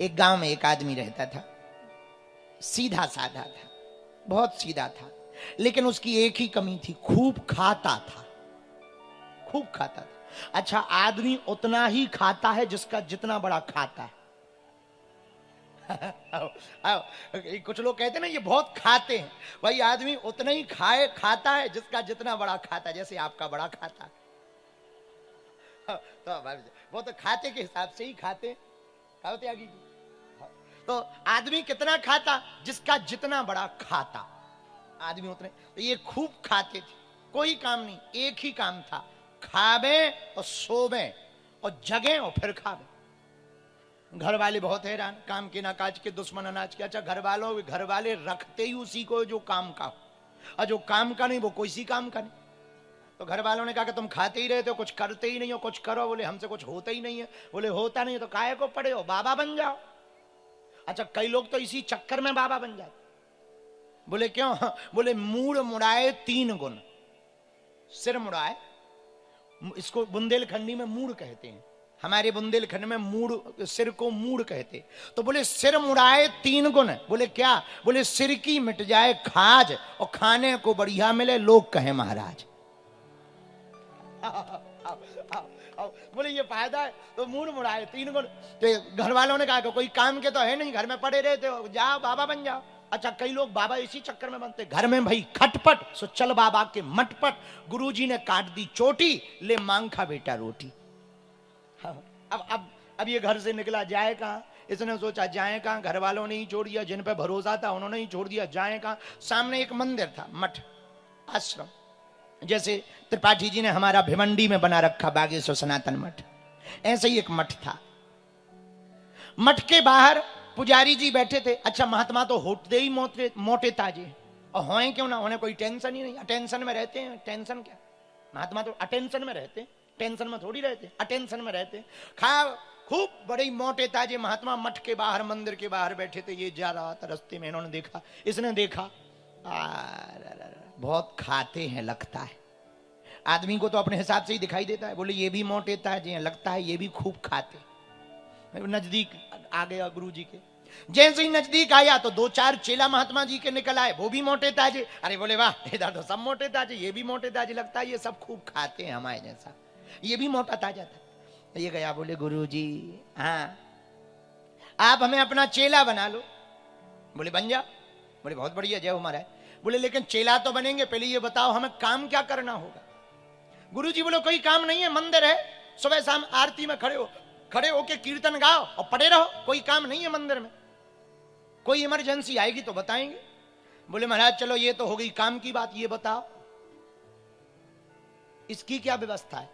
एक गांव में एक आदमी रहता था, सीधा साधा था, बहुत सीधा था, लेकिन उसकी एक ही कमी थी, खूब खाता था, खूब खाता था। अच्छा, आदमी उतना ही खाता है जिसका जितना बड़ा खाता है। आओ, आओ, कुछ लोग कहते हैं ना ये बहुत खाते हैं, भाई आदमी उतना ही खाता है जिसका जितना बड़ा खाता है, जैसे आपका बड़ा खाता है। तो वो तो खाते के हिसाब से ही खाते, त्यागी जी। तो आदमी कितना खाता, जिसका जितना बड़ा खाता, आदमी उतने। तो ये खूब खाते थे, कोई काम नहीं, एक ही काम था, खावे और सोवे और जगे और फिर खावे। घर वाले बहुत हैरान, काम के ना काज के दुश्मन अनाज के। अच्छा, घर वाले रखते ही उसी को जो काम का, और जो काम का नहीं वो कोई सी काम का नहीं। तो घर वालों ने कहा कि तुम खाते ही रहते हो, कुछ करते ही नहीं हो, कुछ करो। बोले हमसे कुछ होता ही नहीं है। बोले होता नहीं है तो काहे को पड़े हो, बाबा बन जाओ। अच्छा, कई लोग तो इसी चक्कर में बाबा बन जाते। बोले क्यों? बोले मूड़ मुड़ाए 3 गुण, सिर मुड़ाए, इसको बुंदेलखंडी में मूड़ कहते हैं, हमारे बुंदेलखंड में मूड़, सिर को मूड़ कहते। तो बोले सिर मुड़ाए 3 गुण। बोले क्या? बोले सिर की मिट जाए खाज और खाने को बढ़िया मिले लोग कहे महाराज। बोले ये फायदा है। तो मूड़ मुड़ाए 3 गुण। तो घर वालों ने कहा कि कोई काम के तो है नहीं, घर में पड़े रहते हो, जाओ बाबा बन जाओ। अच्छा, कई लोग बाबा इसी चक्कर में बनते, घर में भाई खटपट, सो चल बाबा के मटपट, गुरुजी ने काट दी चोटी, ले मांग खा बेटा रोटी। अब ये घर से निकला, जाए कहां? इसने सोचा जाए कहां, घर वालों ने ही छोड़ दिया, जिन पे भरोसा था उन्होंने ही छोड़ दिया, जाए कहां? सामने एक मंदिर था, मठ, आश्रम, जैसे त्रिपाठी जी ने हमारा भिवंडी में बना रखा बागेश्वर सनातन मठ, ऐसे ही एक मठ था। मठ के बाहर पुजारी जी बैठे थे। अच्छा, महात्मा तो होते ही मोटे ताजे, और होए क्यों ना, उन्हें कोई टेंशन ही नहीं, अटेंशन में रहते हैं। टेंशन क्या, महात्मा तो अटेंशन में रहते हैं, टेंशन में थोड़ी रहते, अटेंशन में रहते। खूब बड़े मोटे ताजे महात्मा मठ के बाहर, मंदिर के बाहर बैठे थे। ये जा रहा था रास्ते में, इन्होंने देखा, इसने देखा, बहुत खाते हैं लगता है। आदमी को तो अपने हिसाब से ही दिखाई देता है। बोले ये भी मोटे ताजे हैं, लगता है ये भी खूब खाते। नजदीक आ गया गुरु जी के, जैसे ही नजदीक आया तो 2-4 चेला महात्मा जी के निकल आए, वो भी मोटे ताजे। अरे बोले वाह, इधर तो सब मोटे ताजे, ये भी मोटे ताजे, लगता है ये सब खूब खाते हैं हमारे जैसा, ये भी मोटा ताजा था। ये गया, बोले गुरु जी हाँ आप हमें अपना चेला बना लो। बोले बन जा। बोले बहुत बढ़िया, जय हो महाराज। बोले लेकिन चेला तो बनेंगे, पहले ये बताओ हमें काम क्या करना होगा। गुरु जी बोले कोई काम नहीं है, मंदिर है, सुबह शाम आरती में खड़े होके कीर्तन गाओ और पड़े रहो, कोई काम नहीं है मंदिर में, कोई इमरजेंसी आएगी तो बताएंगे। बोले महाराज चलो ये तो हो गई काम की बात, ये बताओ इसकी क्या व्यवस्था है।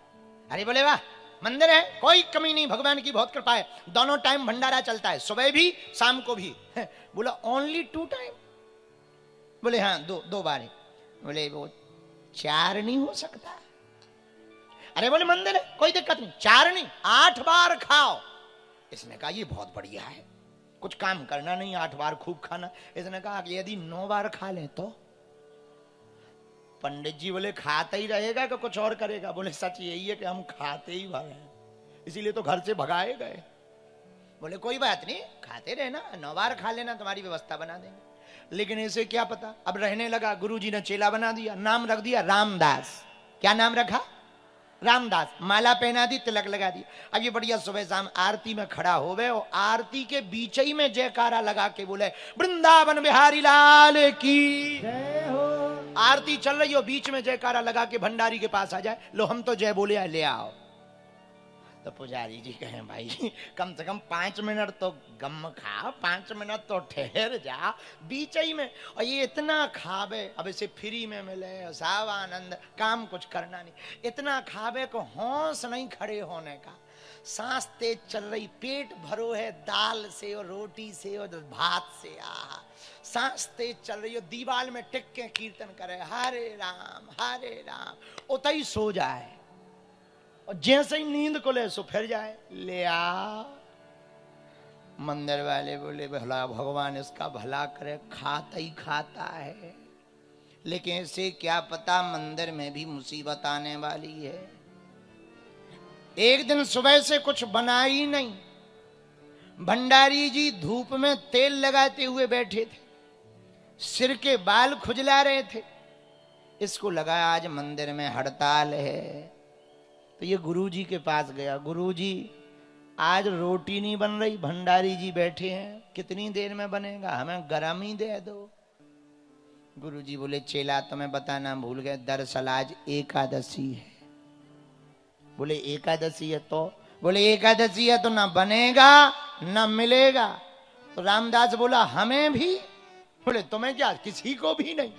अरे बोले वाह, मंदिर है, कोई कमी नहीं, भगवान की बहुत कृपा है, दोनों टाइम भंडारा चलता है, सुबह भी शाम को भी। बोला ओनली 2 टाइम? बोले हाँ, दो बार। बोले वो 4 नहीं हो सकता? अरे बोले मंदिर है, कोई दिक्कत नहीं, 4 नहीं 8 बार खाओ। इसने कहा ये बहुत बढ़िया है, कुछ काम करना नहीं, 8 बार खूब खाना। इसने कहा कि यदि 9 बार खा लें तो? पंडित जी बोले खाता ही रहेगा कि कुछ और करेगा? बोले सच यही है कि हम खाते ही भागे, इसीलिए तो घर से भगाए गए। बोले कोई बात नहीं, खाते रहना, 9 बार खा लेना, तुम्हारी व्यवस्था बना देंगे। लेकिन इसे क्या पता, अब रहने लगा, गुरुजी ने चेला बना दिया, नाम रख दिया रामदास। क्या नाम रखा? रामदास। माला पहना दी, तिलक लगा दी। अब ये बढ़िया सुबह शाम आरती में खड़ा हो गए और आरती के बीच ही में जयकारा लगा के बोले वृंदावन बिहारी लाल की जय हो। आरती चल रही हो, बीच में जयकारा लगा के भंडारी के पास आ जाए, लो हम तो जय बोले ले आओ। तो पुजारी जी कहें भाई कम से कम 5 मिनट तो गम खा, 5 मिनट तो ठहर जा बीच ही में। और ये इतना खावे, अब इसे फ्री में मिले सब आनंद, काम कुछ करना नहीं, इतना खावे को होश नहीं खड़े होने का, सांस तेज चल रही, पेट भरो है दाल से और रोटी से और भात से, सांस तेज चल रही हो, दीवाल में टिक के कीर्तन करे हरे राम, उतई सो जाए और जैसे ही नींद को ले सो फिर जाए, ले आ। मंदिर वाले बोले भला भगवान इसका भला करे, खाता ही खाता है, लेकिन इसे क्या पता मंदिर में भी मुसीबत आने वाली है। एक दिन सुबह से कुछ बना ही नहीं, भंडारी जी धूप में तेल लगाते हुए बैठे थे, सिर के बाल खुजला रहे थे। इसको लगा आज मंदिर में हड़ताल है, तो ये गुरुजी के पास गया। गुरुजी आज रोटी नहीं बन रही, भंडारी जी बैठे हैं, कितनी देर में बनेगा, हमें गरम ही दे दो। गुरुजी बोले चेला तुम्हें बताना भूल गए, दरअसल आज एकादशी है। बोले एकादशी है तो? बोले एकादशी है तो ना बनेगा ना मिलेगा। तो रामदास बोला हमें भी? बोले तुम्हें क्या, किसी को भी नहीं?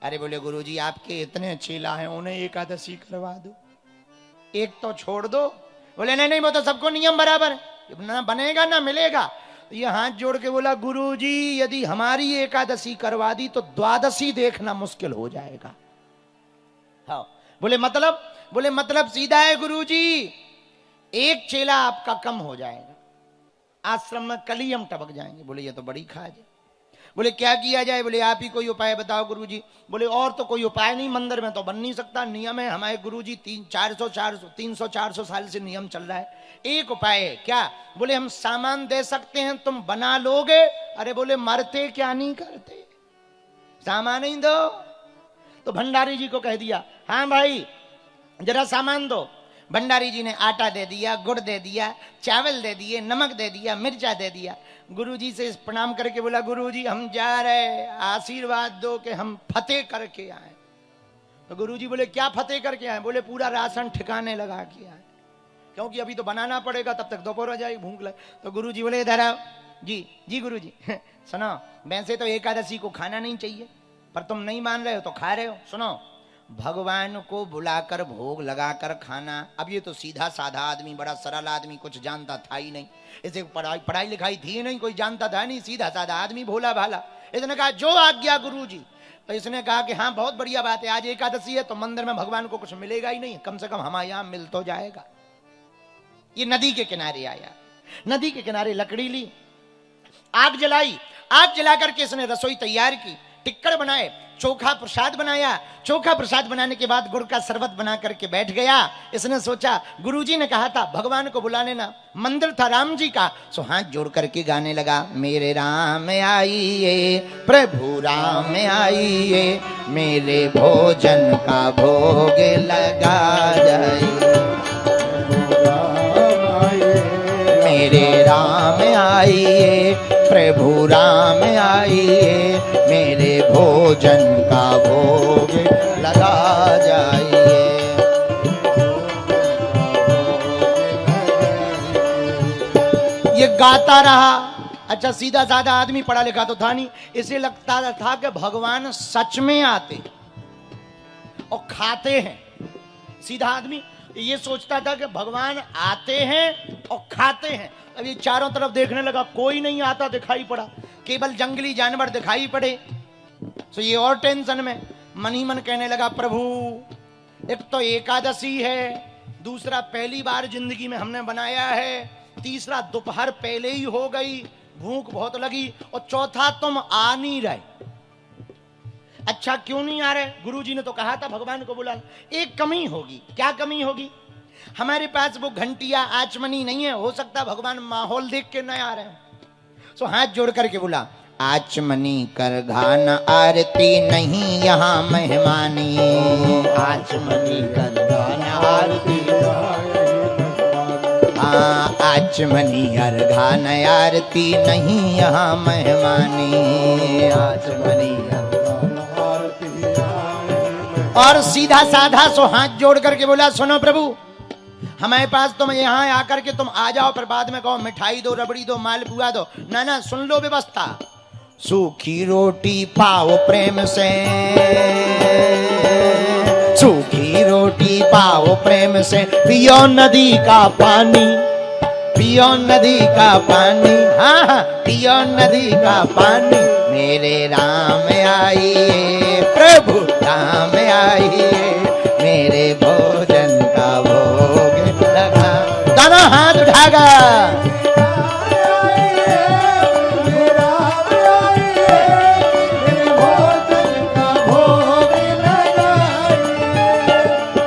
अरे बोले गुरुजी आपके इतने चेला हैं, उन्हें एकादशी करवा दो, एक तो छोड़ दो। बोले नहीं नहीं, वो तो सबको नियम बराबर है, ना बनेगा ना मिलेगा। ये हाथ जोड़ के बोला गुरुजी यदि हमारी एकादशी करवा दी तो द्वादशी देखना मुश्किल हो जाएगा। हाँ। बोले मतलब? बोले मतलब सीधा है गुरुजी, एक चेला आपका कम हो जाएगा, आश्रम में कलियम टपक जाएंगे। बोले ये तो बड़ी खाज है। बोले क्या किया जाए? बोले आप ही कोई उपाय बताओ गुरुजी। बोले और तो कोई उपाय नहीं, मंदिर में तो बन नहीं सकता, नियम है हमारे गुरुजी 300-400 साल से नियम चल रहा है। एक उपाय है। क्या? बोले हम सामान दे सकते हैं, तुम बना लोगे? अरे बोले मरते क्या नहीं करते, सामान ही दो। तो भंडारी जी को कह दिया हाँ भाई जरा सामान दो। भंडारी जी ने आटा दे दिया, गुड़ दे दिया, चावल दे दिए, नमक दे दिया, मिर्चा दे दिया। गुरुजी से प्रणाम करके बोला गुरुजी हम जा रहे, आशीर्वाद दो कि हम फतेह करके आए। तो गुरुजी बोले क्या फतेह करके आए? बोले पूरा राशन ठिकाने लगा के आए, क्योंकि अभी तो बनाना पड़ेगा, तब तक दोपहर हो जाएगी, भूख लगे। तो गुरुजी बोले इधर आओ। जी जी गुरुजी। सुनो, वैसे तो एकादशी को खाना नहीं चाहिए, पर तुम नहीं मान रहे हो तो खा रहे हो। सुनो, भगवान को बुलाकर भोग लगाकर खाना, अब ये तो सीधा साधा आदमी, बड़ा सरल आदमी, कुछ जानता था ही नहीं, इसे पढ़ाई लिखाई थी नहीं, कोई जानता था नहीं, सीधा साधा आदमी, भोला भाला। इसने कहा जो आज्ञा गुरुजी। तो इसने कहा कि हाँ बहुत बढ़िया बात है, आज एकादशी है तो मंदिर में भगवान को कुछ मिलेगा ही नहीं, कम से कम हमारे यहाँ मिल तो जाएगा। ये नदी के किनारे आया, नदी के किनारे लकड़ी ली, आग जलाई, आग जला करके इसने रसोई तैयार की, टिक्कड़ बनाए, चोखा प्रसाद बनाया। चोखा प्रसाद बनाने के बाद गुड़ का शरबत बना करके बैठ गया। इसने सोचा गुरुजी ने कहा था भगवान को बुला लेना, मंदिर था राम जी का, सो हाथ जोड़ करके गाने लगा मेरे राम आइए प्रभु राम आइए, मेरे भोजन का भोग लगा जाए, मेरे राम आइए प्रभु राम आइए, मेरे भोजन का भोग लगा जाइए। ये गाता रहा। अच्छा सीधा साधा आदमी, पढ़ा लिखा तो था नहीं, इसे लगता था कि भगवान सच में आते और खाते हैं। सीधा आदमी ये सोचता था कि भगवान आते हैं और खाते हैं। अब ये चारों तरफ देखने लगा, कोई नहीं आता दिखाई पड़ा, केवल जंगली जानवर दिखाई पड़े। तो ये और टेंशन में मन ही मन कहने लगा प्रभु एक तो एकादशी है, दूसरा पहली बार जिंदगी में हमने बनाया है, तीसरा दोपहर पहले ही हो गई, भूख बहुत लगी, और चौथा तुम आ नहीं रहे। अच्छा क्यों नहीं आ रहे? गुरुजी ने तो कहा था भगवान को बुला। एक कमी होगी। क्या कमी होगी? हमारे पास वो घंटिया आचमनी नहीं है, हो सकता भगवान माहौल देख के न आ रहे हैं। सो हाथ जोड़ करके बोला आचमनी कर घान आरती नहीं यहाँ मेहमानी, आचमनी कर घान आरती, आचमनी हर घान आरती नहीं यहाँ मेहमानी, आचमनी और सीधा साधा सो हाथ जोड़ करके बोला सुनो प्रभु हमारे पास तुम यहाँ आकर के तुम आ जाओ, पर बाद में कहो मिठाई दो, रबड़ी दो, मालपुआ दो, ना ना सुन लो व्यवस्था। सूखी रोटी पाओ प्रेम से, सूखी रोटी पाओ प्रेम से, पियो नदी का पानी, पियो नदी का पानी, हाँ हाँ पियो नदी का पानी, मेरे राम आइए प्रभु राम आइए, मेरे भोजन का भोग लगा। दोनों हाथ उठागा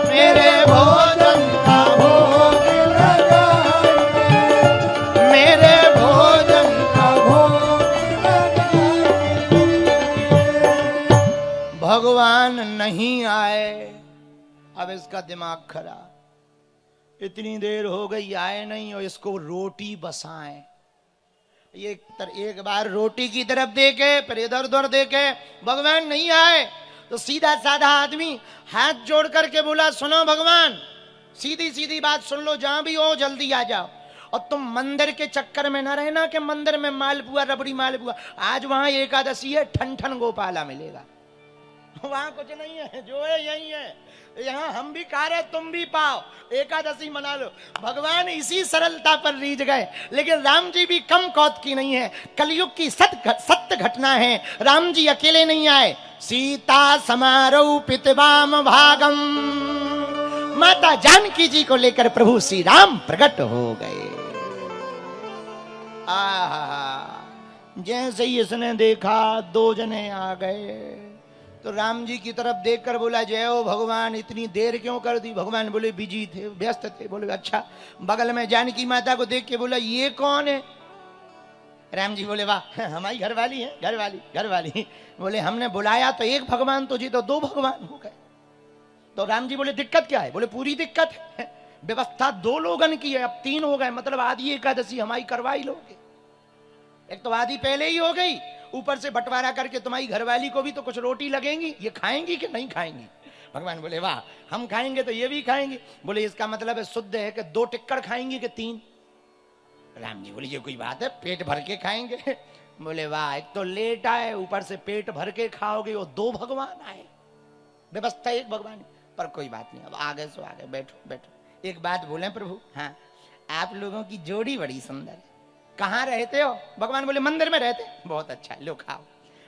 मेरे इसका दिमाग खराब, इतनी देर हो गई आए नहीं और इसको रोटी बसाएं। एक बार रोटी की तरफ देखे, फिर इधर उधर देखे, भगवान नहीं आए तो सीधा साधा आदमी हाथ जोड़ करके बोला, सुनो भगवान, सीधी सीधी बात सुन लो, जहां भी हो जल्दी आ जाओ। और तुम मंदिर के चक्कर में ना रहना कि मंदिर में मालपुआ रबड़ी मालपुआ, आज वहां एकादशी है, ठन ठन गोपाला मिलेगा। वहां कुछ नहीं है, जो है यही है। यहाँ हम भी खा रहे, तुम भी पाओ, एकादशी मना लो। भगवान इसी सरलता पर रीझ गए। लेकिन राम जी भी कम कौत की नहीं है, कलयुग की सत्य घटना है। राम जी अकेले नहीं आए, सीता समारोह पितवाम भागम, माता जानकी जी को लेकर प्रभु श्री राम प्रकट हो गए। जैसे ही इसने देखा, दो जने आ गए तो राम जी की तरफ देखकर बोला, जय हो भगवान, इतनी देर क्यों कर दी? भगवान बोले बिजी थे, व्यस्त थे। बोले अच्छा। बगल में जानकी माता को देख के बोला, ये कौन है? राम जी बोले, वाह, हमारी घरवाली है, घरवाली। बोले हमने बुलाया तो एक भगवान, तुझे तो दो भगवान हो गए। तो राम जी बोले दिक्कत क्या है? बोले पूरी दिक्कत है, व्यवस्था दो लोगन की है, अब तीन हो गए, मतलब आधी एकादशी हमारी करवाई लोगे। एक तो आधी पहले ही हो गई, ऊपर से बंटवारा करके तुम्हारी घरवाली को भी तो कुछ रोटी लगेंगी, ये खाएंगी कि नहीं खाएंगी? भगवान बोले वाह, हम खाएंगे तो ये भी खाएंगे। बोले इसका मतलब है शुद्ध है कि दो टिक्कड़ खाएंगी कि तीन? राम जी बोले ये कोई बात है, पेट भर के खाएंगे। बोले वाह, एक तो लेट आए, ऊपर से पेट भर के खाओगे, वो दो भगवान आए, व्यवस्था एक भगवान। पर कोई बात नहीं, अब आगे सो आगे, बैठो। एक बात बोले प्रभु, हाँ, आप लोगों की जोड़ी बड़ी सुंदर है, कहाँ रहते हो? भगवान बोले मंदिर में रहते। बहुत अच्छा, लो खाओ।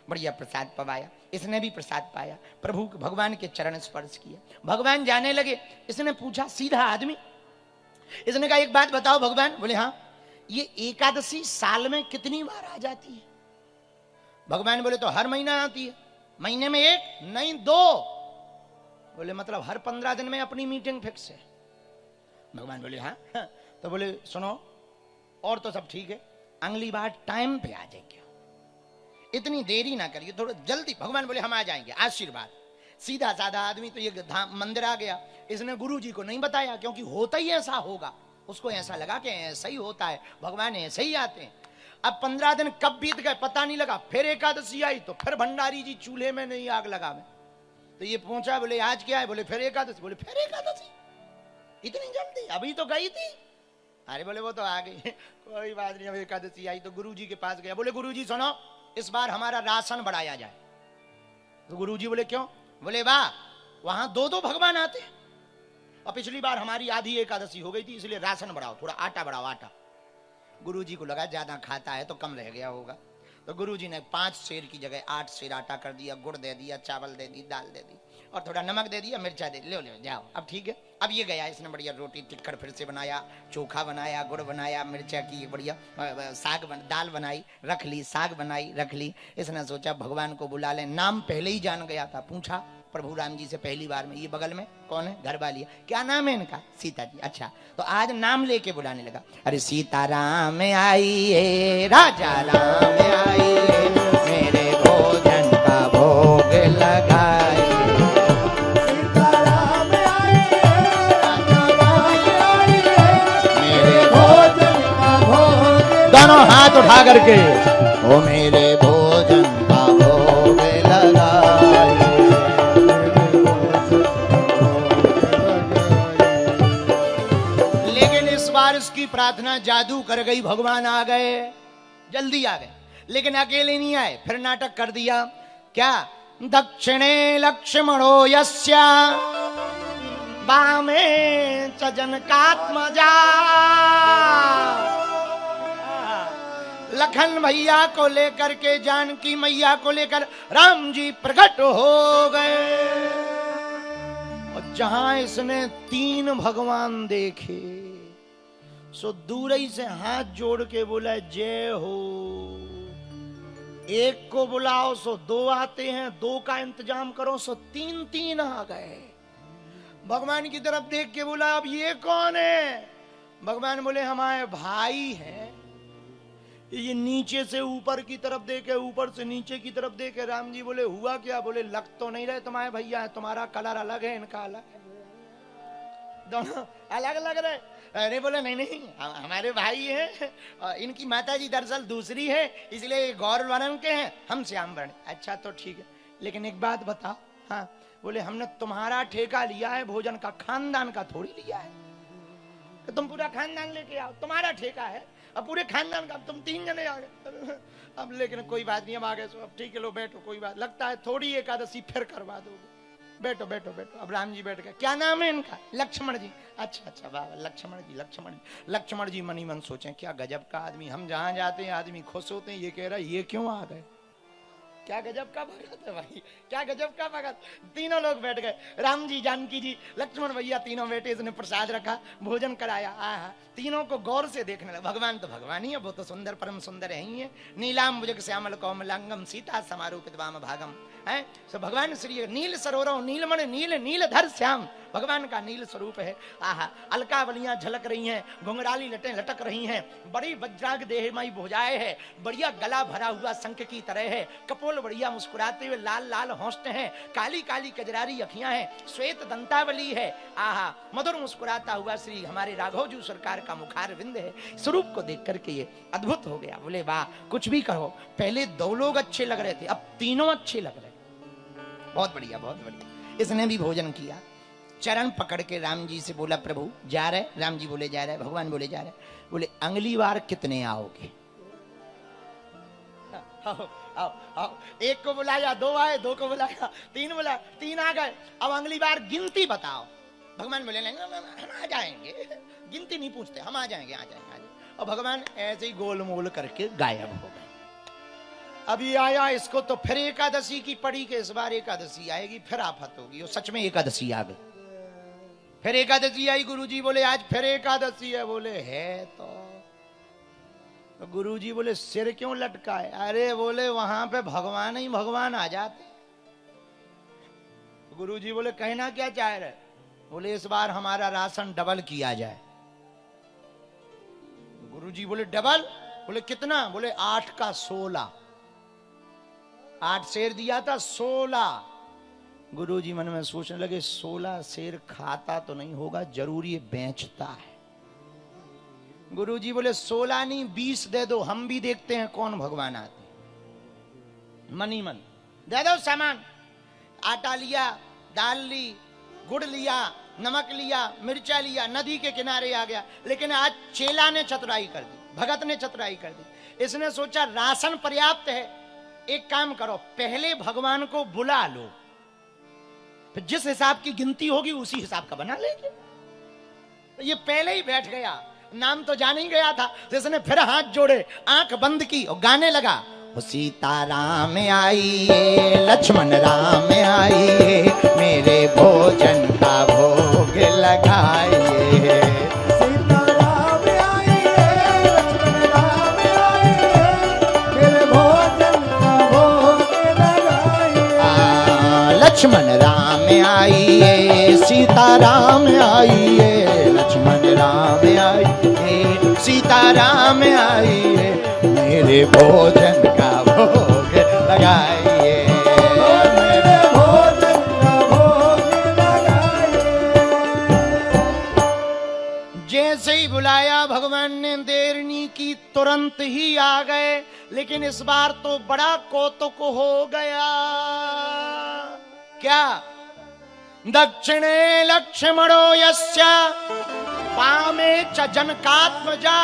बढ़िया प्रसाद पवाया, इसने भी प्रसाद पाया, प्रभु भगवान के चरण स्पर्श किया। भगवान जाने लगे, इसने पूछा, सीधा आदमी, इसने कहा एक बात बताओ भगवान। बोले हाँ, ये एकादशी साल में कितनी बार आ जाती है? भगवान बोले तो हर महीना आती है। महीने में एक नहीं, दो। बोले मतलब हर 15 दिन में अपनी मीटिंग फिक्स है? भगवान बोले हाँ। तो बोले सुनो, और तो सब ठीक है, अगली बार टाइम पे आ जाएंगे, इतनी देरी ना करिए, थोड़ा जल्दी। भगवान बोले हम आ जाएंगे, आशीर्वाद। सीधा साधा आदमी तो ये मंदिर आ गया। इसने गुरु जी को नहीं बताया, क्योंकि होता ही ऐसा होगा, उसको ऐसा लगा कि ऐसा ही होता है, भगवान ऐसे ही आते हैं। अब 15 दिन कब बीत गए पता नहीं लगा। फिर एकादशी आई तो फिर भंडारी जी चूल्हे में नहीं आग लगा में। तो ये पूछा, बोले आज क्या है? बोले फिर एकादशी। बोले फिर एकादशी, इतनी जल्दी? अभी तो गई थी। अरे बोले वो तो आ गई, कोई बात नहीं। अब एकादशी आई तो गुरुजी के पास गया। बोले गुरुजी सुनो, इस बार हमारा राशन बढ़ाया जाए। तो गुरुजी बोले क्यों? बोले वाह, वहां दो दो भगवान आते, और पिछली बार हमारी आधी एकादशी हो गई थी, इसलिए राशन बढ़ाओ, थोड़ा आटा बढ़ाओ, आटा। गुरुजी को लगा ज्यादा खाता है तो कम रह गया होगा, तो गुरुजी ने 5 सेर की जगह 8 सेर आटा कर दिया, गुड़ दे दिया, चावल दे दी, दाल दे दी, और थोड़ा नमक दे दिया, मिर्चा दे दी, ले जाओ, अब ठीक है। अब ये गया, इसने बढ़िया रोटी टिक्कर फिर से बनाया, चोखा बनाया, गुड़ बनाया, मिर्चा की बढ़िया दाल बनाई, रख ली, साग बनाई, रख ली। इसने सोचा भगवान को बुला ले, नाम पहले ही जान गया था। पूछा प्रभु राम जी से पहली बार में, ये बगल में कौन है? घर वाली है। क्या नाम है इनका? सीता जी। अच्छा, तो आज नाम लेके बुलाने लगा। अरे सीता राम आइए, राजा राम आइए, मेरे भोजन का भोग लगाए। सीता राम आइए, राजा राम आइए, मेरे भोजन का भोग। दोनों हाथ उठा करके, ओ मेरे भोजन का भोग लगाए। इसकी प्रार्थना जादू कर गई, भगवान आ गए, जल्दी आ गए। लेकिन अकेले नहीं आए, फिर नाटक कर दिया। क्या? दक्षिणे लक्ष्मणो यस्य वामे च जनकात्मजा। लखन भैया को लेकर के, जानकी मैया को लेकर राम जी प्रकट हो गए। और जहां इसने 3 भगवान देखे, सो दूर ही से हाथ जोड़ के बोला जय हो। एक को बुलाओ सो 2 आते हैं, 2 का इंतजाम करो सो 3 आ गए। भगवान की तरफ देख के बोला अब ये कौन है? भगवान बोले हमारे भाई हैं। ये नीचे से ऊपर की तरफ देखे, ऊपर से नीचे की तरफ देखे। राम जी बोले हुआ क्या? बोले लग तो नहीं रहे तुम्हारे भैया है, तुम्हारा कलर अलग है, इनका अलग है। दोनों अलग अलग रहे। अरे बोले नहीं नहीं हमारे भाई हैं, इनकी माता जी दरअसल दूसरी है, इसलिए गौर वर्ण के हैं, हम श्याम वर्ण। अच्छा तो ठीक है, लेकिन एक बात बताओ। हाँ बोले हमने तुम्हारा ठेका लिया है भोजन का, खानदान का थोड़ी लिया है कि तुम पूरा खानदान लेके आओ, तुम्हारा ठेका है, अब पूरे खानदान का तुम 3 जने आ गए। अब लेकिन कोई बात नहीं, हम आ गए, अब ठीक है लो बैठो, कोई बात, लगता है थोड़ी एकादशी फिर करवा दोगे, बैठो बैठो बैठो। अब राम जी बैठ गए। क्या नाम है इनका? लक्ष्मण जी। अच्छा अच्छा वाह, लक्ष्मण जी लक्ष्मण जी लक्ष्मण जी। मनी मन सोचे क्या गजब का आदमी, हम जहां जाते हैं आदमी खुश होते हैं, ये कह रहा है ये क्यों आ गए, क्या गजब का भगत है भाई, क्या गजब का भगत। तीनों लोग बैठ गए, राम जी, जानकी जी, लक्ष्मण भैया, तीनों बैठे, इसने प्रसाद रखा, भोजन कराया। आहा, तीनों को गौर से देखने लगा। भगवान तो भगवान ही है, वो तो सुंदर परम सुंदर है ही है। नीलाम भुजग श्यामल कौमलांगम सीता समारूपित वाम भागम है। सो भगवान श्री नील सरोवरों नीलमण नील नीलधर श्याम, भगवान का नील स्वरूप है। आहा, अलकावलियां झलक रही हैं, घुंघराली लटें लटक रही हैं, बड़ी वज्राग देहमयी भुजाएं है, बढ़िया गला भरा हुआ शंख की तरह है, कपोल बढ़िया मुस्कुराते हुए लाल लाल होंठ हैं, काली काली कजरारी अखियां हैं, श्वेत दंतावली है। आहा, मधुर मुस्कुराता हुआ श्री हमारे राघव जी सरकार का मुखार विंद है। स्वरूप को देख करके ये अद्भुत हो गया। बोले वाह, कुछ भी कहो, पहले 2 लोग अच्छे लग रहे थे, अब तीनों अच्छे लग रहे। बहुत बढ़िया बहुत बढ़िया। इसने भी भोजन किया, चरण पकड़ के राम जी से बोला प्रभु जा रहे। राम जी बोले जा रहे, भगवान बोले जा रहे। बोले अगली बार कितने आओगे? आओ आओ आओ, एक को बुलाया, 2 आए, 2 को बुलाया, 3 बुलाया, 3 आ गए, अब अगली बार गिनती बताओ। भगवान बोले नहीं हम आ जाएंगे, गिनती नहीं पूछते, हम आ जाएंगे आ जाएंगे आ जाएंगे। और भगवान ऐसे ही गोल मोल करके गायब हो गए। अभी आया, इसको तो फिर एकादशी की पड़ी के इस बार एकादशी आएगी, फिर आफत होगी। और सच में एकादशी आ गई, फिर एकादशी आई। गुरुजी बोले आज फिर एकादशी है। बोले है तो गुरुजी बोले सिर क्यों लटका है? अरे बोले वहां पे भगवान ही भगवान आ जाते। गुरुजी बोले कहना क्या चाह रहे? बोले इस बार हमारा राशन डबल किया जाए। गुरुजी बोले डबल? बोले कितना? बोले 8 का 16, 8 शेर दिया था 16। गुरुजी मन में सोचने लगे 16 शेर खाता तो नहीं होगा, जरूर ये बेचता है। गुरुजी बोले 16 नहीं 20 दे दो, हम भी देखते हैं कौन भगवान आते। मनी मन दे दो सामान। आटा लिया, दाल ली, गुड़ लिया, नमक लिया, मिर्चा लिया, नदी के किनारे आ गया। लेकिन आज चेला ने चतुराई कर दी, भगत ने चतुराई कर दी। इसने सोचा राशन पर्याप्त है, एक काम करो पहले भगवान को बुला लो, फिर जिस हिसाब की गिनती होगी उसी हिसाब का बना लेंगे। तो ये पहले ही बैठ गया, नाम तो जान ही गया था। तो इसने फिर हाथ जोड़े, आंख बंद की और गाने लगा। सीता राम आइए, लक्ष्मण राम आइए, मेरे भोजन का भोग लगाइए। सीता राम आइए, लक्ष्मण राम आइए, मेरे भोजन का भोग लगाइए। लक्ष्मण राम आइए, सीता राम आइए, लक्ष्मण राम आइए, सीता राम आइए, मेरे भोजन का भोग लगाइए। मेरे भोजन का भोग लगाइए। जैसे ही बुलाया भगवान ने, देर नहीं की, तुरंत ही आ गए। लेकिन इस बार तो बड़ा कौतुक हो गया। क्या? दक्षिणे लक्ष्मणो यस्य पामे च जनकात्मजा,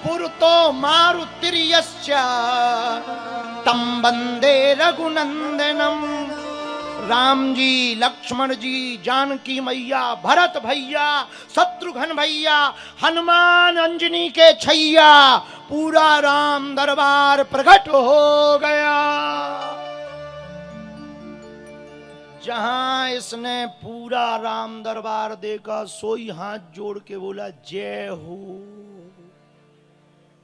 पुरतो मारुतिर्यस्य तं वंदे रघुनंदनम। राम जी, लक्ष्मण जी, जानकी मैया, भरत भैया, शत्रुघ्न भैया, हनुमान अंजनी के छैया, पूरा राम दरबार प्रकट हो गया। जहां इसने पूरा राम दरबार देखा, सोई हाथ जोड़ के बोला जय हो।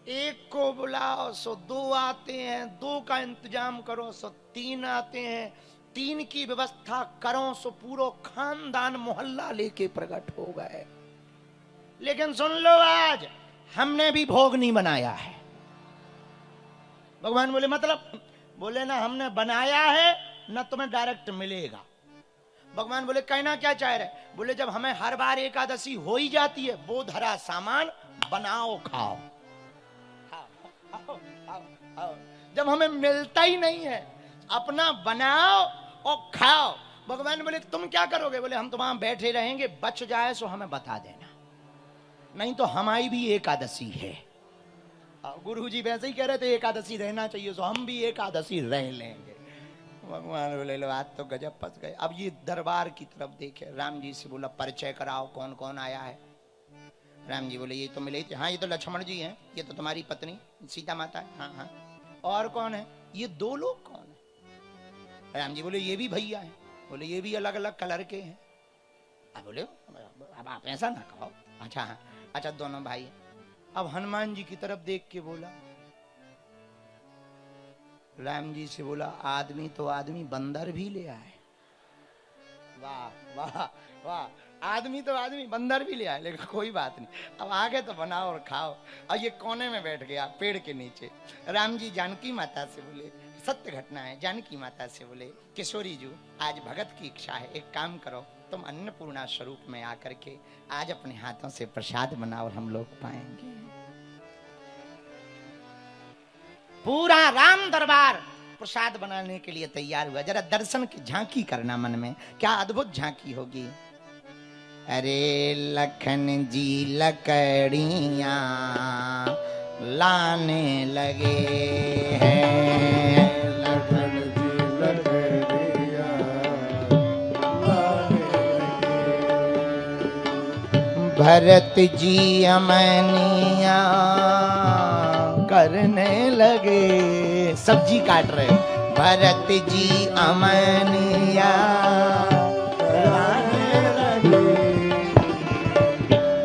एक को बुलाओ सो 2 आते हैं, 2 का इंतजाम करो सो 3 आते हैं, 3 की व्यवस्था करो सो पूरा खानदान मोहल्ला लेके प्रकट हो गए। लेकिन सुन लो, आज हमने भी भोग नहीं बनाया है। भगवान बोले मतलब? बोले ना हमने बनाया है, ना तुम्हें डायरेक्ट मिलेगा। भगवान बोले कहना क्या चाह रहे? बोले जब हमें हर बार एकादशी हो ही जाती है, वो धरा सामान बनाओ खाओ। खाओ। जब हमें मिलता ही नहीं है, अपना बनाओ और खाओ। भगवान बोले तुम क्या करोगे? बोले हम तो वहां बैठे रहेंगे, बच जाए सो हमें बता देना, नहीं तो हमारी भी एकादशी है। गुरु जी वैसे ही कह रहे थे एकादशी रहना चाहिए, सो हम भी एकादशी रह लेंगे। भगवान बोले लो आज तो गजब फंस गए। अब ये दरबार की तरफ देखे, राम जी से बोला परिचय कराओ, कौन कौन आया है? राम जी बोले ये तो मिले थे। हाँ ये तो लक्ष्मण जी हैं, ये तो तुम्हारी पत्नी सीता माता है। हाँ हाँ। और कौन है? ये दो लोग कौन है? राम जी बोले ये भी भैया हैं। बोले ये भी अलग अलग कलर के हैं। अब बोले अब आप ऐसा ना कहो। अच्छा हाँ, अच्छा दोनों भाई हैं। अब हनुमान जी की तरफ देख के बोला, राम जी से बोला आदमी तो आदमी, बंदर भी ले आए। वाह वाह वाह, आदमी तो आदमी बंदर भी ले आए, लेकिन कोई बात नहीं, अब आगे तो बनाओ और खाओ। और ये कोने में बैठ गया पेड़ के नीचे। राम जी जानकी माता से बोले, सत्य घटना है, जानकी माता से बोले किशोरी जी आज भगत की इच्छा है, एक काम करो तुम अन्नपूर्णा स्वरूप में आकर के आज अपने हाथों से प्रसाद बनाओ और हम लोग पाएंगे। पूरा राम दरबार प्रसाद बनाने के लिए तैयार हुआ। जरा दर्शन की झांकी करना मन में, क्या अद्भुत झांकी होगी। अरे लखन जी लकड़ियां लाने लगे हैं, लखन जी लकड़ियां लाने लगे। भरत जी अमनिया करने लगे, सब्जी काट रहे। भरत जी अमनिया कराने लगे,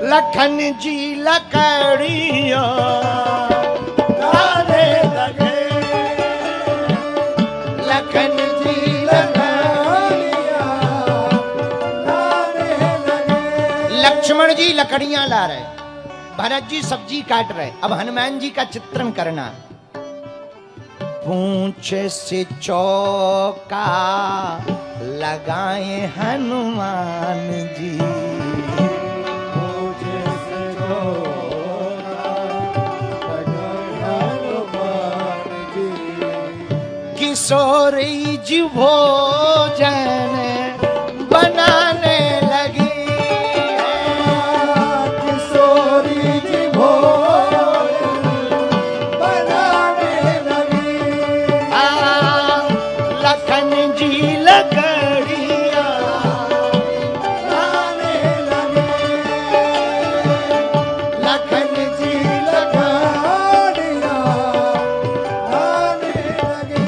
लखन जी लकड़ियां लाने लगे, लखन जी लकड़ियां लाने लगे। लक्ष्मण जी लकड़ियां ला रहे, भरत जी सब्जी काट रहे। अब हनुमान जी का चित्रण करना। पूंछ से चौका लगाए हनुमान जी, पूंछ से चौका लगाए हनुमान जी। किशोरी जी भोजन बनाने लगी, किशोरी जी भोजन बनाने लगी। लखन जी लकड़ियां लाने लगे, लखन जी लकड़ियां लाने लगे।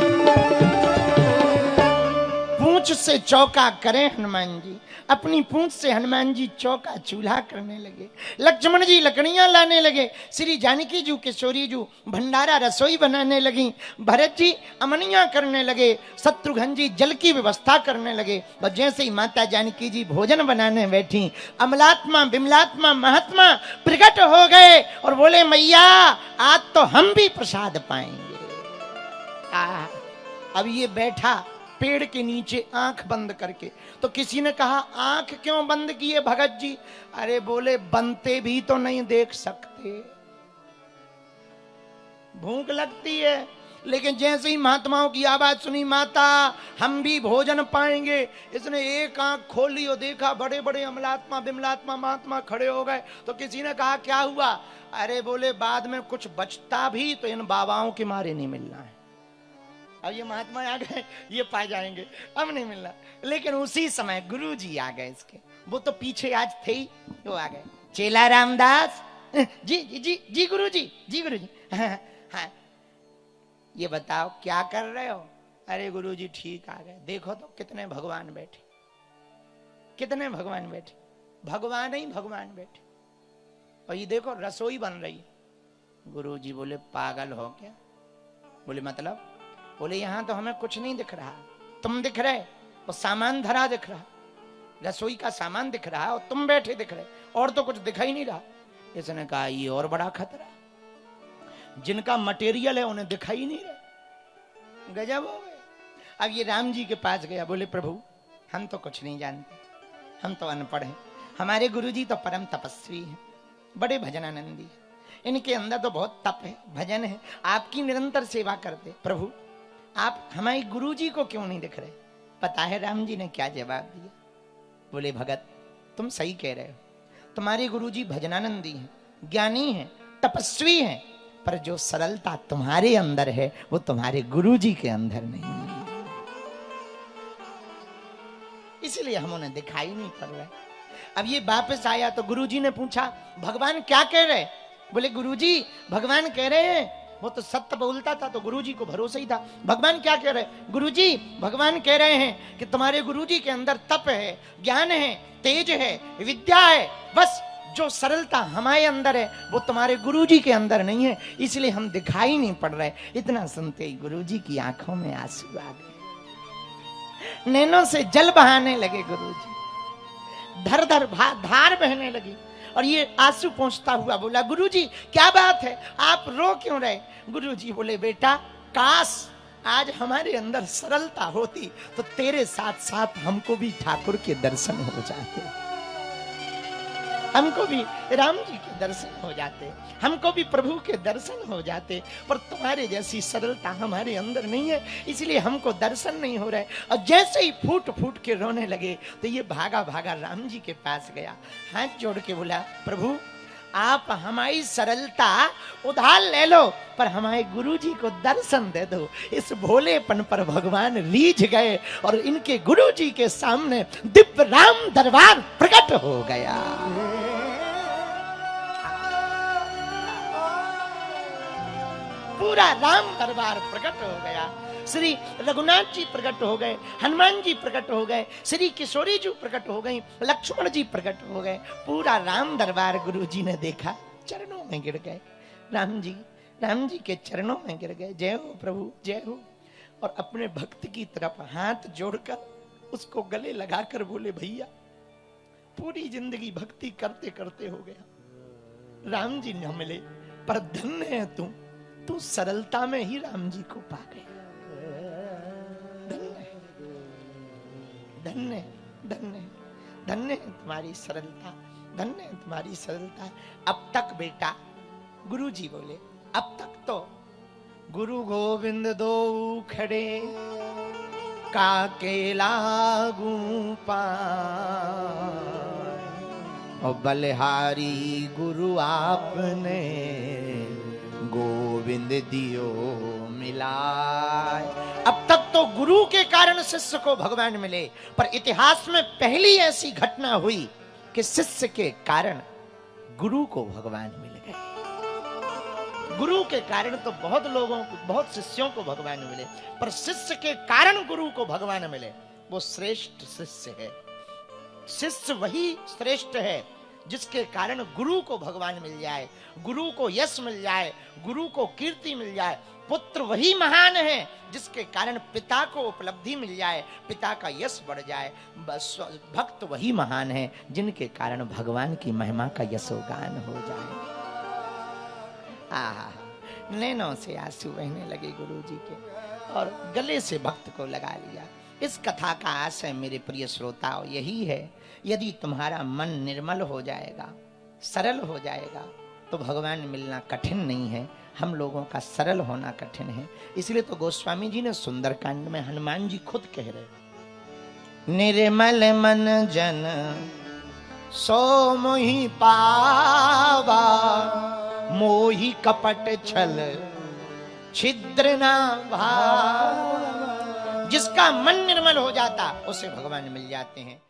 पूंछ से चौका करें हनुमान जी, अपनी पूंछ से हनुमान जी चौका चूल्हा करने लगे। लक्ष्मण जी लकड़ियां लाने लगे, श्री जानकी जी किशोरी जी भंडारा रसोई बनाने लगी, भरत जी अमनियां करने लगे, शत्रुघ्न जी जल की व्यवस्था करने लगे। और जैसे ही माता जानकी जी भोजन बनाने बैठी, अमलात्मा बिमलात्मा महात्मा प्रकट हो गए और बोले मैया आज तो हम भी प्रसाद पाएंगे। अब ये बैठा पेड़ के नीचे आंख बंद करके, तो किसी ने कहा आंख क्यों बंद किए भगत जी? अरे बोले बनते भी तो नहीं देख सकते, भूख लगती है, लेकिन जैसे ही महात्माओं की आवाज सुनी माता हम भी भोजन पाएंगे, इसने एक आंख खोली और देखा बड़े बड़े अमलात्मा बिमलात्मा महात्मा खड़े हो गए। तो किसी ने कहा क्या हुआ? अरे बोले बाद में कुछ बचता भी तो इन बाबाओं के मारे नहीं मिलना है। अब ये महात्मा आ गए, ये पा जाएंगे, अब नहीं मिलना। लेकिन उसी समय गुरु जी आ गए इसके, वो तो पीछे आज थे ही, वो आ गए। चेला रामदास जी जी जी जी गुरु जी, जी गुरु जी। हाँ ये बताओ क्या कर रहे हो? अरे गुरु जी ठीक आ गए। देखो तो कितने भगवान बैठे, कितने भगवान बैठे, भगवान ही भगवान बैठे। और ये देखो रसोई बन रही है। गुरु जी बोले पागल हो क्या? बोले मतलब? बोले यहां तो हमें कुछ नहीं दिख रहा, तुम दिख रहे, वो सामान धरा दिख रहा, रसोई का सामान दिख रहा और तुम बैठे दिख रहे, और तो कुछ दिखाई नहीं रहा। इसने कहा ये और बड़ा खतरा, जिनका मटेरियल है उन्हें दिखाई नहीं रहा। गजब हो गए। अब ये राम जी के पास गया, बोले प्रभु हम तो कुछ नहीं जानते, हम तो अनपढ़ हैं। हमारे गुरुजी तो परम तपस्वी हैं, बड़े भजनानंदी हैं। इनके अंदर तो बहुत तप है, भजन है, आपकी निरंतर सेवा करते। प्रभु आप हमारे गुरुजी को क्यों नहीं दिख रहे? पता है राम जी ने क्या जवाब दिया? बोले भगत तुम सही कह रहे हो, तुम्हारे गुरुजी भजनानंदी हैं, ज्ञानी हैं, तपस्वी हैं, पर जो सरलता तुम्हारे अंदर है वो तुम्हारे गुरुजी के अंदर नहीं है, इसलिए हम उन्हें दिखाई नहीं पड़ रहे। अब ये वापस आया तो गुरुजी ने पूछा भगवान क्या कह रहे? बोले गुरुजी भगवान कह रहे हैं, वो तो सत्य बोलता था तो गुरुजी को भरोसा ही था। भगवान क्या कह रहे? गुरुजी भगवान कह रहे हैं कि तुम्हारे गुरुजी के अंदर तप है, ज्ञान है, तेज है, विद्या है, बस जो सरलता हमारे अंदर है वो तुम्हारे गुरुजी के अंदर नहीं है, इसलिए हम दिखाई नहीं पड़ रहे। इतना सुनते ही गुरुजी की आंखों में आंसू आ गए, नैनों से जल बहाने लगे गुरुजी, धर धर धार बहने लगी। और ये आंसू पहुंचता हुआ बोला गुरुजी क्या बात है, आप रो क्यों रहे? गुरुजी बोले बेटा काश आज हमारे अंदर सरलता होती तो तेरे साथ साथ हमको भी ठाकुर के दर्शन हो जाते, हमको भी राम जी के दर्शन हो जाते, हमको भी प्रभु के दर्शन हो जाते, पर तुम्हारे जैसी सरलता हमारे अंदर नहीं है, इसलिए हमको दर्शन नहीं हो रहे। और जैसे ही फूट फूट के रोने लगे तो ये भागा भागा राम जी के पास गया, हाथ जोड़ के बोला प्रभु आप हमारी सरलता उधार ले लो, पर हमारे गुरुजी को दर्शन दे दो। इस भोलेपन पर भगवान रीझ गए और इनके गुरुजी के सामने दिव्य राम दरबार प्रकट हो गया। पूरा राम दरबार प्रकट हो गया। श्री रघुनाथ जी प्रकट हो गए, हनुमान जी प्रकट हो गए, श्री किशोरी जी प्रकट हो गई, लक्ष्मण जी प्रकट हो गए। पूरा राम दरबार गुरु जी ने देखा, चरणों में गिर गए। राम जी के चरणों में गिर गए, जय हो प्रभु जय हो। और अपने भक्त की तरफ हाथ जोड़कर उसको गले लगाकर बोले भैया पूरी जिंदगी भक्ति करते करते हो गया, राम जी न मिले, पर धन्य है तू सरलता में ही राम जी को पा गया। धन्य धन्य धन्य है तुम्हारी सरलता, धन्य है तुम्हारी सरलता। अब तक बेटा गुरु जी बोले अब तक तो गुरु गोविंद दो खड़े काके लागू पाए, और बलिहारी गुरु आपने गोविंद दियो मिलाए। अब तक तो गुरु के कारण शिष्य को भगवान मिले, पर इतिहास में पहली ऐसी घटना हुई कि शिष्य के कारण गुरु को भगवान मिल गए। गुरु के कारण तो बहुत लोगों को, बहुत शिष्यों को भगवान मिले, पर शिष्य के कारण गुरु को भगवान मिले, वो श्रेष्ठ शिष्य है। शिष्य वही श्रेष्ठ है जिसके कारण गुरु को भगवान मिल जाए, गुरु को यश मिल जाए, गुरु को कीर्ति मिल जाए। पुत्र वही महान है जिसके कारण पिता को उपलब्धि मिल जाए, पिता का यश बढ़ जाए। बस भक्त वही महान है जिनके कारण भगवान की महिमा का यशोगान हो जाए। आहा, नैनों से आंसू बहने लगे गुरु जी के और गले से भक्त को लगा लिया। इस कथा का आशय मेरे प्रिय श्रोताओं यही है, यदि तुम्हारा मन निर्मल हो जाएगा, सरल हो जाएगा, तो भगवान मिलना कठिन नहीं है, हम लोगों का सरल होना कठिन है। इसलिए तो गोस्वामी जी ने सुंदरकांड में हनुमान जी खुद कह रहे निर्मल मन जन सो मोहि पावा, मोहि कपट छल छिद्र ना भावा। जिसका मन निर्मल हो जाता उसे भगवान मिल जाते हैं।